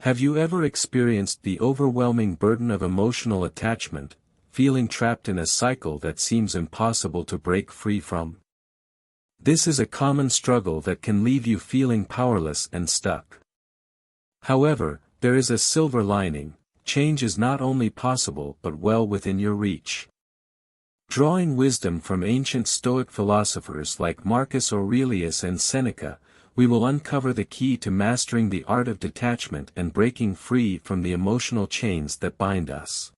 Have you ever experienced the overwhelming burden of emotional attachment, feeling trapped in a cycle that seems impossible to break free from? This is a common struggle that can leave you feeling powerless and stuck. However, there is a silver lining: change is not only possible but well within your reach. Drawing wisdom from ancient Stoic philosophers like Marcus Aurelius and Seneca, we will uncover the key to mastering the art of detachment and breaking free from the emotional chains that bind us.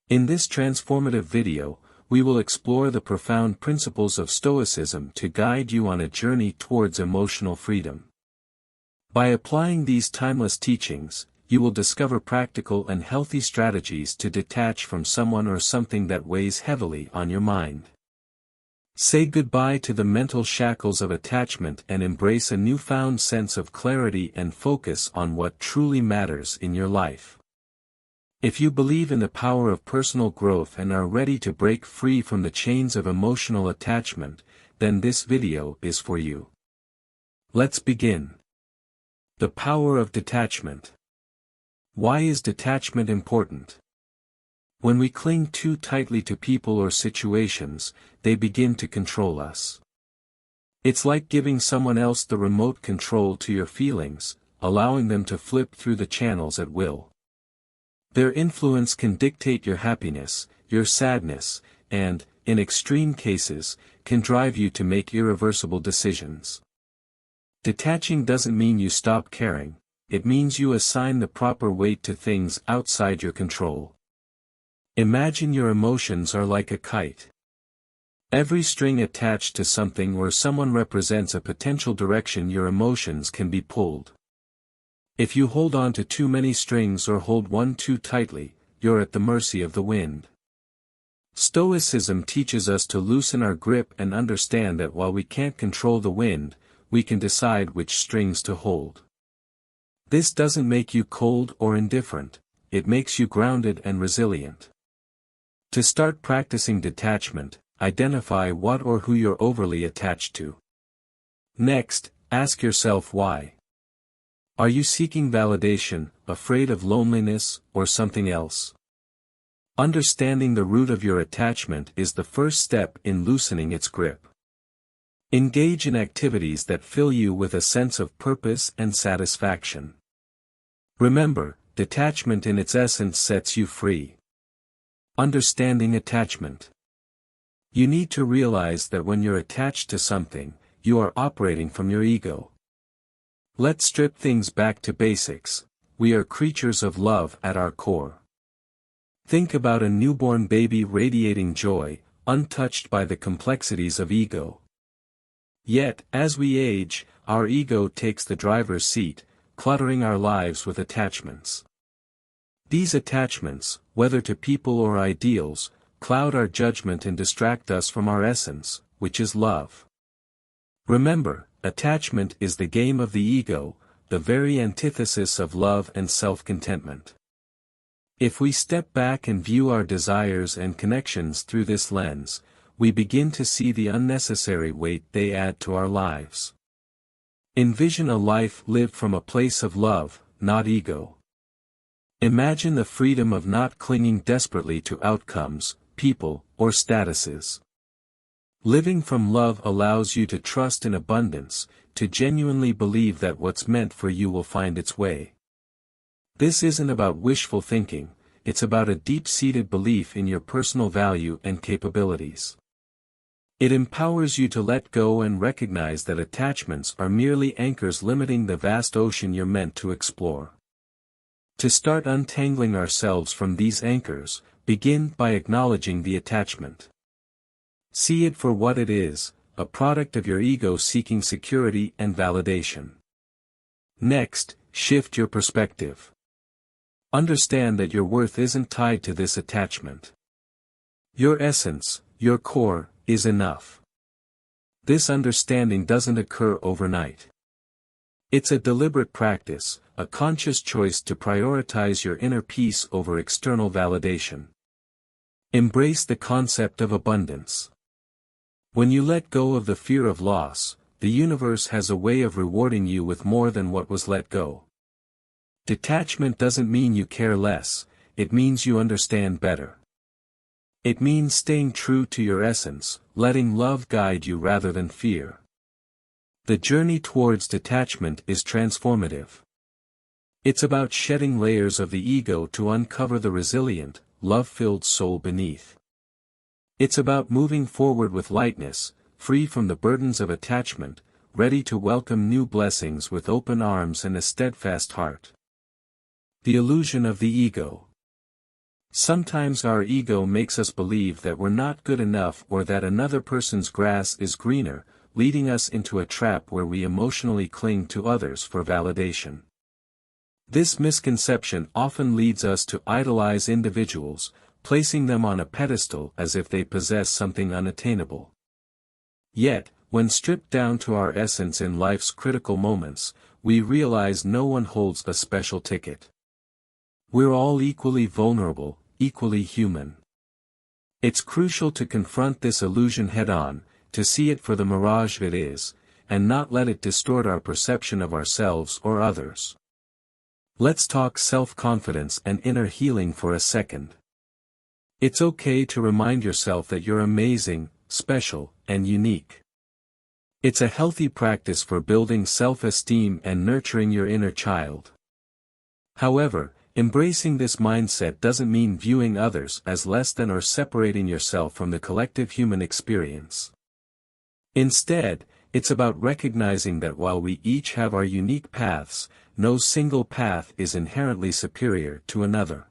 In this transformative video, we will explore the profound principles of Stoicism to guide you on a journey towards emotional freedom. By applying these timeless teachings, you will discover practical and healthy strategies to detach from someone or something that weighs heavily on your mind. Say goodbye to the mental shackles of attachment and embrace a newfound sense of clarity and focus on what truly matters in your life. If you believe in the power of personal growth and are ready to break free from the chains of emotional attachment, then this video is for you. Let's begin. The power of detachment. Why is detachment important? When we cling too tightly to people or situations, they begin to control us. It's like giving someone else the remote control to your feelings, allowing them to flip through the channels at will. Their influence can dictate your happiness, your sadness, and, in extreme cases, can drive you to make irreversible decisions. Detaching doesn't mean you stop caring, it means you assign the proper weight to things outside your control. Imagine your emotions are like a kite. Every string attached to something or someone represents a potential direction your emotions can be pulled. If you hold on to too many strings or hold one too tightly, you're at the mercy of the wind. Stoicism teaches us to loosen our grip and understand that while we can't control the wind, we can decide which strings to hold. This doesn't make you cold or indifferent, it makes you grounded and resilient. To start practicing detachment, identify what or who you're overly attached to. Next, ask yourself why. Are you seeking validation, afraid of loneliness, or something else? Understanding the root of your attachment is the first step in loosening its grip. Engage in activities that fill you with a sense of purpose and satisfaction. Remember, detachment in its essence sets you free. Understanding attachment. You need to realize that when you're attached to something, you are operating from your ego. Let's strip things back to basics. We are creatures of love at our core. Think about a newborn baby radiating joy, untouched by the complexities of ego. Yet, as we age, our ego takes the driver's seat, cluttering our lives with attachments. These attachments, whether to people or ideals, cloud our judgment and distract us from our essence, which is love. Remember, attachment is the game of the ego, the very antithesis of love and self-contentment. If we step back and view our desires and connections through this lens, we begin to see the unnecessary weight they add to our lives. Envision a life lived from a place of love, not ego. Imagine the freedom of not clinging desperately to outcomes, people, or statuses. Living from love allows you to trust in abundance, to genuinely believe that what's meant for you will find its way. This isn't about wishful thinking, it's about a deep-seated belief in your personal value and capabilities. It empowers you to let go and recognize that attachments are merely anchors limiting the vast ocean you're meant to explore. To start untangling ourselves from these anchors, begin by acknowledging the attachment. See it for what it is, a product of your ego seeking security and validation. Next, shift your perspective. Understand that your worth isn't tied to this attachment. Your essence, your core, is enough. This understanding doesn't occur overnight. It's a deliberate practice, a conscious choice to prioritize your inner peace over external validation. Embrace the concept of abundance. When you let go of the fear of loss, the universe has a way of rewarding you with more than what was let go. Detachment doesn't mean you care less, it means you understand better. It means staying true to your essence, letting love guide you rather than fear. The journey towards detachment is transformative. It's about shedding layers of the ego to uncover the resilient, love-filled soul beneath. It's about moving forward with lightness, free from the burdens of attachment, ready to welcome new blessings with open arms and a steadfast heart. The illusion of the ego. Sometimes our ego makes us believe that we're not good enough or that another person's grass is greener, leading us into a trap where we emotionally cling to others for validation. This misconception often leads us to idolize individuals, placing them on a pedestal as if they possess something unattainable. Yet, when stripped down to our essence in life's critical moments, we realize no one holds a special ticket. We're all equally vulnerable, equally human. It's crucial to confront this illusion head-on, to see it for the mirage it is, and not let it distort our perception of ourselves or others. Let's talk self-confidence and inner healing for a second. It's okay to remind yourself that you're amazing, special, and unique. It's a healthy practice for building self-esteem and nurturing your inner child. However, embracing this mindset doesn't mean viewing others as less than or separating yourself from the collective human experience. Instead, it's about recognizing that while we each have our unique paths, no single path is inherently superior to another.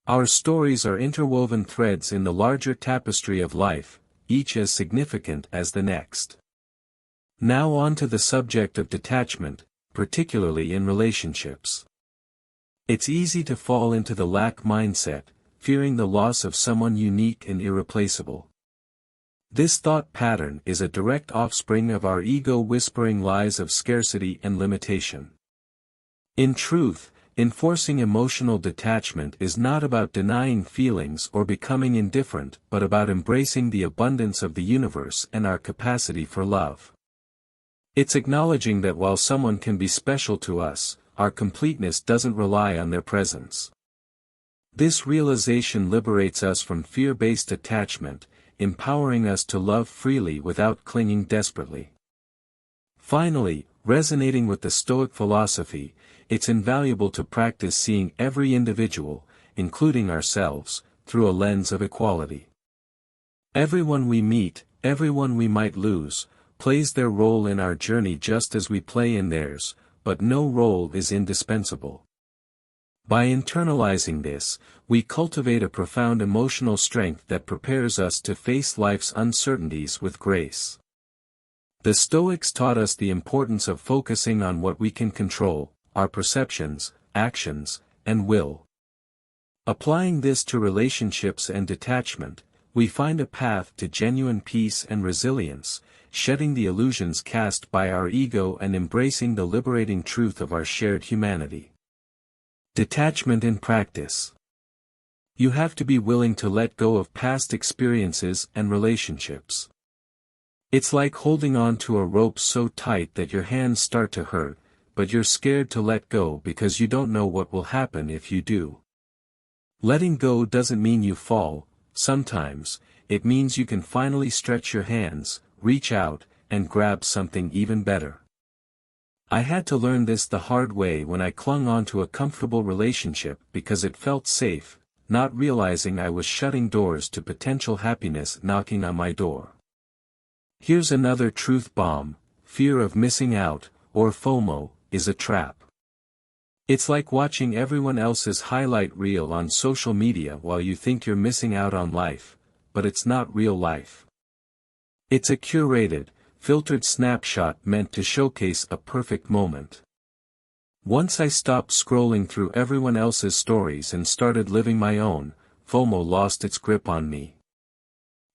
Our stories are interwoven threads in the larger tapestry of life, each as significant as the next. Now on to the subject of detachment, particularly in relationships. It's easy to fall into the lack mindset, fearing the loss of someone unique and irreplaceable. This thought pattern is a direct offspring of our ego whispering lies of scarcity and limitation. In truth, enforcing emotional detachment is not about denying feelings or becoming indifferent but about embracing the abundance of the universe and our capacity for love. It's acknowledging that while someone can be special to us, our completeness doesn't rely on their presence. This realization liberates us from fear-based attachment, empowering us to love freely without clinging desperately. Finally, resonating with the Stoic philosophy, it's invaluable to practice seeing every individual, including ourselves, through a lens of equality. Everyone we meet, everyone we might lose, plays their role in our journey just as we play in theirs, but no role is indispensable. By internalizing this, we cultivate a profound emotional strength that prepares us to face life's uncertainties with grace. The Stoics taught us the importance of focusing on what we can control, our perceptions, actions, and will. Applying this to relationships and detachment, we find a path to genuine peace and resilience, shedding the illusions cast by our ego and embracing the liberating truth of our shared humanity. Detachment in practice. You have to be willing to let go of past experiences and relationships. It's like holding on to a rope so tight that your hands start to hurt, but you're scared to let go because you don't know what will happen if you do. Letting go doesn't mean you fall, sometimes, it means you can finally stretch your hands, reach out, and grab something even better. I had to learn this the hard way when I clung on to a comfortable relationship because it felt safe, not realizing I was shutting doors to potential happiness knocking on my door. Here's another truth bomb: fear of missing out, or FOMO, is a trap. It's like watching everyone else's highlight reel on social media while you think you're missing out on life, but it's not real life. It's a curated, filtered snapshot meant to showcase a perfect moment. Once I stopped scrolling through everyone else's stories and started living my own, FOMO lost its grip on me.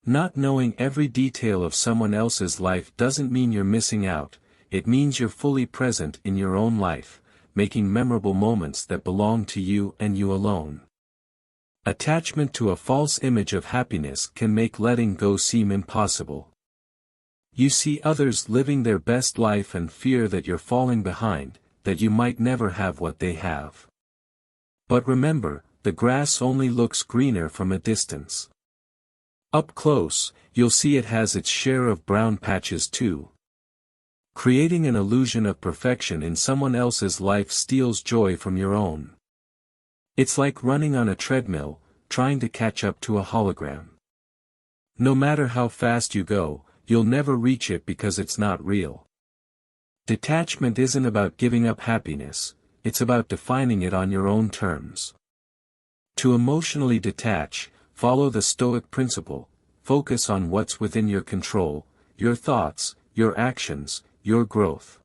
Not knowing every detail of someone else's life doesn't mean you're missing out, it means you're fully present in your own life, making memorable moments that belong to you and you alone. Attachment to a false image of happiness can make letting go seem impossible. You see others living their best life and fear that you're falling behind, that you might never have what they have. But remember, the grass only looks greener from a distance. Up close, you'll see it has its share of brown patches too. Creating an illusion of perfection in someone else's life steals joy from your own. It's like running on a treadmill, trying to catch up to a hologram. No matter how fast you go, you'll never reach it because it's not real. Detachment isn't about giving up happiness, it's about defining it on your own terms. To emotionally detach, follow the Stoic principle: focus on what's within your control, your thoughts, your actions, your growth.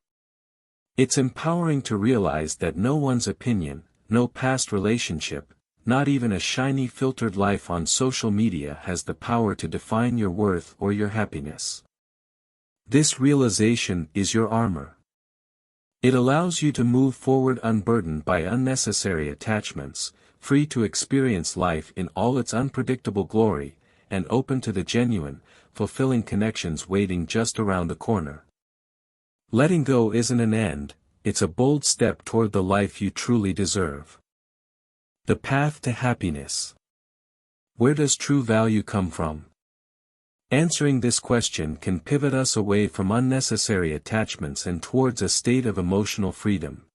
It's empowering to realize that no one's opinion, no past relationship, not even a shiny filtered life on social media has the power to define your worth or your happiness. This realization is your armor. It allows you to move forward unburdened by unnecessary attachments, free to experience life in all its unpredictable glory, and open to the genuine, fulfilling connections waiting just around the corner. Letting go isn't an end, it's a bold step toward the life you truly deserve. The path to happiness. Where does true value come from? Answering this question can pivot us away from unnecessary attachments and towards a state of emotional freedom.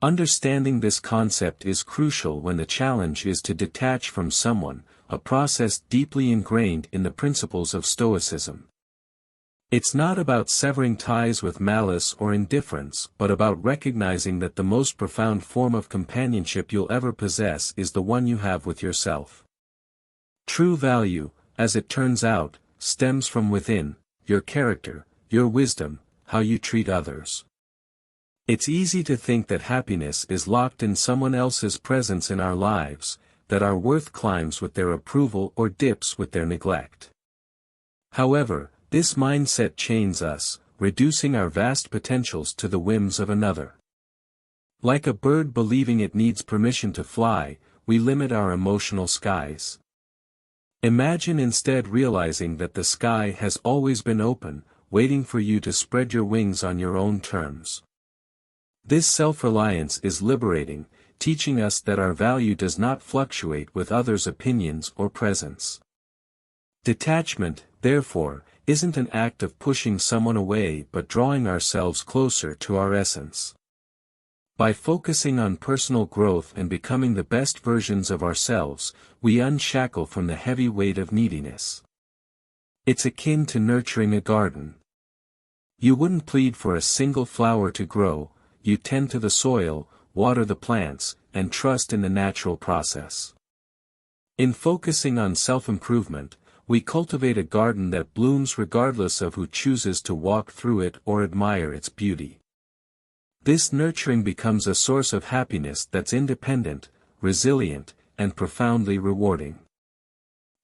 Understanding this concept is crucial when the challenge is to detach from someone, a process deeply ingrained in the principles of Stoicism. It's not about severing ties with malice or indifference, but about recognizing that the most profound form of companionship you'll ever possess is the one you have with yourself. True value, as it turns out, stems from within: your character, your wisdom, how you treat others. It's easy to think that happiness is locked in someone else's presence in our lives, that our worth climbs with their approval or dips with their neglect. However, this mindset chains us, reducing our vast potentials to the whims of another. Like a bird believing it needs permission to fly, we limit our emotional skies. Imagine instead realizing that the sky has always been open, waiting for you to spread your wings on your own terms. This self-reliance is liberating, teaching us that our value does not fluctuate with others' opinions or presence. Detachment, therefore, isn't an act of pushing someone away but drawing ourselves closer to our essence. By focusing on personal growth and becoming the best versions of ourselves, we unshackle from the heavy weight of neediness. It's akin to nurturing a garden. You wouldn't plead for a single flower to grow, you tend to the soil, water the plants, and trust in the natural process. In focusing on self-improvement, we cultivate a garden that blooms regardless of who chooses to walk through it or admire its beauty. This nurturing becomes a source of happiness that's independent, resilient, and profoundly rewarding.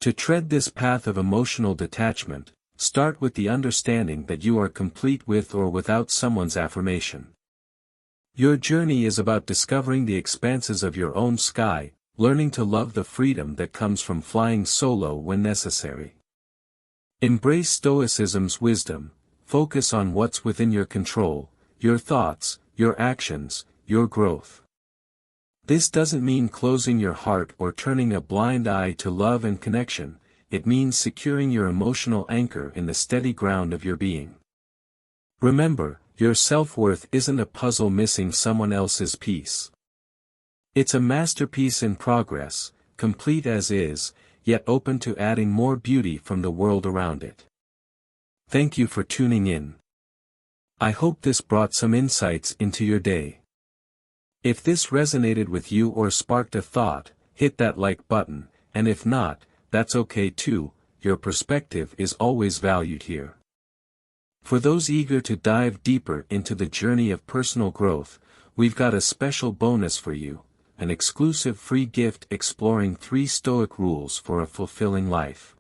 To tread this path of emotional detachment, start with the understanding that you are complete with or without someone's affirmation. Your journey is about discovering the expanses of your own sky, learning to love the freedom that comes from flying solo when necessary. Embrace Stoicism's wisdom, focus on what's within your control, your thoughts, your actions, your growth. This doesn't mean closing your heart or turning a blind eye to love and connection, it means securing your emotional anchor in the steady ground of your being. Remember, your self-worth isn't a puzzle missing someone else's piece. It's a masterpiece in progress, complete as is, yet open to adding more beauty from the world around it. Thank you for tuning in. I hope this brought some insights into your day. If this resonated with you or sparked a thought, hit that like button, and if not, that's okay too, your perspective is always valued here. For those eager to dive deeper into the journey of personal growth, we've got a special bonus for you. An exclusive free gift exploring 3 Stoic rules for a fulfilling life.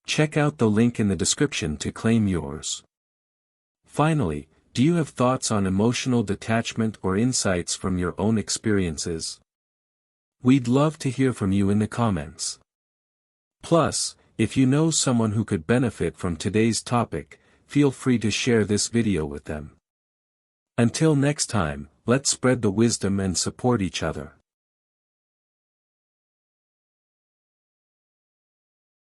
Check out the link in the description to claim yours. Finally, do you have thoughts on emotional detachment or insights from your own experiences? We'd love to hear from you in the comments. Plus, if you know someone who could benefit from today's topic, feel free to share this video with them. Until next time, let's spread the wisdom and support each other.